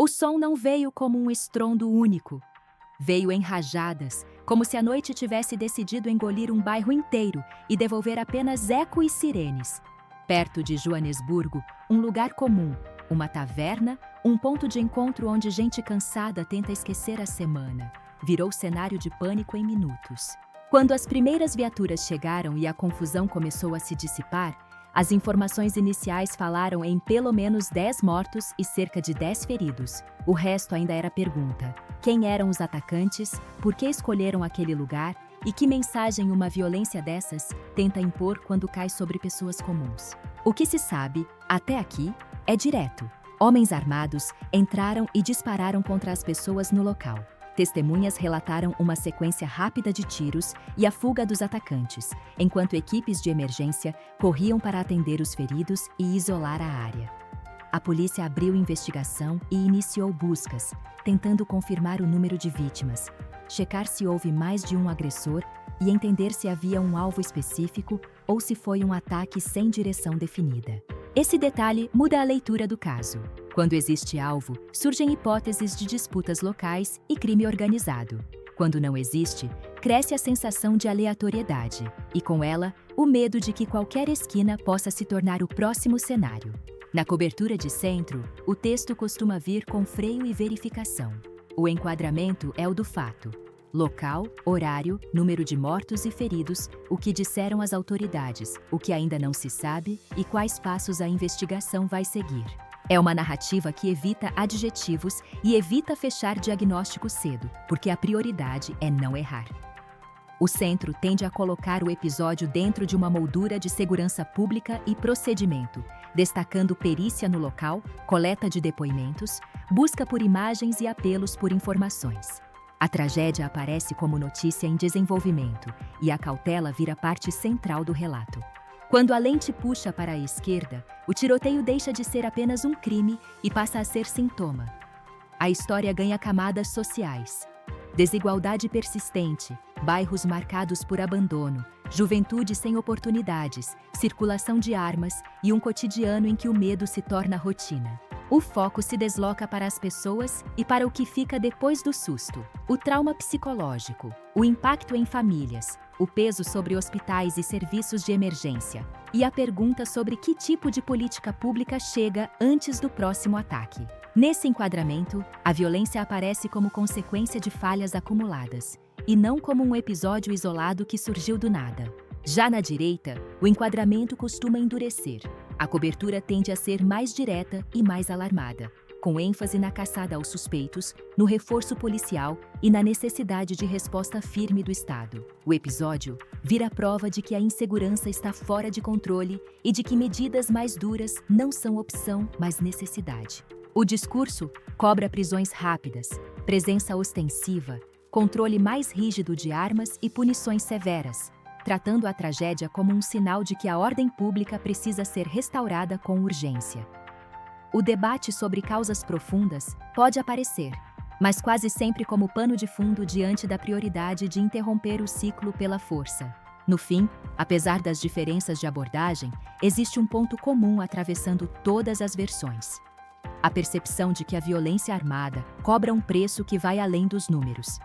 O som não veio como um estrondo único. Veio em rajadas, como se a noite tivesse decidido engolir um bairro inteiro e devolver apenas eco e sirenes. Perto de Joanesburgo, um lugar comum, uma taverna, um ponto de encontro onde gente cansada tenta esquecer a semana, virou cenário de pânico em minutos. Quando as primeiras viaturas chegaram e a confusão começou a se dissipar, as informações iniciais falaram em pelo menos 10 mortos e cerca de 10 feridos. O resto ainda era pergunta: quem eram os atacantes, por que escolheram aquele lugar e que mensagem uma violência dessas tenta impor quando cai sobre pessoas comuns? O que se sabe, até aqui, é direto. Homens armados entraram e dispararam contra as pessoas no local. Testemunhas relataram uma sequência rápida de tiros e a fuga dos atacantes, enquanto equipes de emergência corriam para atender os feridos e isolar a área. A polícia abriu investigação e iniciou buscas, tentando confirmar o número de vítimas, checar se houve mais de um agressor e entender se havia um alvo específico ou se foi um ataque sem direção definida. Esse detalhe muda a leitura do caso. Quando existe alvo, surgem hipóteses de disputas locais e crime organizado. Quando não existe, cresce a sensação de aleatoriedade e, com ela, o medo de que qualquer esquina possa se tornar o próximo cenário. Na cobertura de centro, o texto costuma vir com freio e verificação. O enquadramento é o do fato. Local, horário, número de mortos e feridos, o que disseram as autoridades, o que ainda não se sabe e quais passos a investigação vai seguir. É uma narrativa que evita adjetivos e evita fechar diagnóstico cedo, porque a prioridade é não errar. O centro tende a colocar o episódio dentro de uma moldura de segurança pública e procedimento, destacando perícia no local, coleta de depoimentos, busca por imagens e apelos por informações. A tragédia aparece como notícia em desenvolvimento e a cautela vira parte central do relato. Quando a lente puxa para a esquerda, o tiroteio deixa de ser apenas um crime e passa a ser sintoma. A história ganha camadas sociais. Desigualdade persistente, bairros marcados por abandono, juventude sem oportunidades, circulação de armas e um cotidiano em que o medo se torna rotina. O foco se desloca para as pessoas e para o que fica depois do susto. O trauma psicológico, o impacto em famílias, o peso sobre hospitais e serviços de emergência, e a pergunta sobre que tipo de política pública chega antes do próximo ataque. Nesse enquadramento, a violência aparece como consequência de falhas acumuladas, e não como um episódio isolado que surgiu do nada. Já na direita, o enquadramento costuma endurecer. A cobertura tende a ser mais direta e mais alarmada, com ênfase na caçada aos suspeitos, no reforço policial e na necessidade de resposta firme do Estado. O episódio vira prova de que a insegurança está fora de controle e de que medidas mais duras não são opção, mas necessidade. O discurso cobra prisões rápidas, presença ostensiva, controle mais rígido de armas e punições severas, tratando a tragédia como um sinal de que a ordem pública precisa ser restaurada com urgência. O debate sobre causas profundas pode aparecer, mas quase sempre como pano de fundo diante da prioridade de interromper o ciclo pela força. No fim, apesar das diferenças de abordagem, existe um ponto comum atravessando todas as versões: a percepção de que a violência armada cobra um preço que vai além dos números.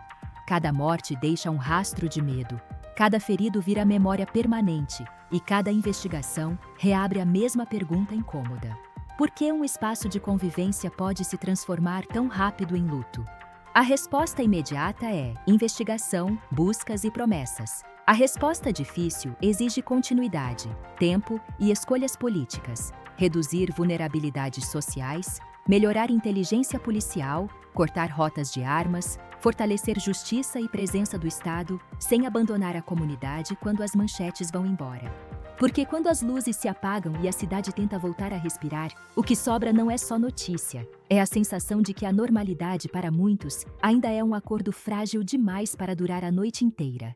Cada morte deixa um rastro de medo, cada ferido vira memória permanente e cada investigação reabre a mesma pergunta incômoda: por que um espaço de convivência pode se transformar tão rápido em luto? A resposta imediata é investigação, buscas e promessas. A resposta difícil exige continuidade, tempo e escolhas políticas, reduzir vulnerabilidades sociais, melhorar inteligência policial, cortar rotas de armas, fortalecer justiça e presença do Estado, sem abandonar a comunidade quando as manchetes vão embora. Porque quando as luzes se apagam e a cidade tenta voltar a respirar, o que sobra não é só notícia. É a sensação de que a normalidade, para muitos, ainda é um acordo frágil demais para durar a noite inteira.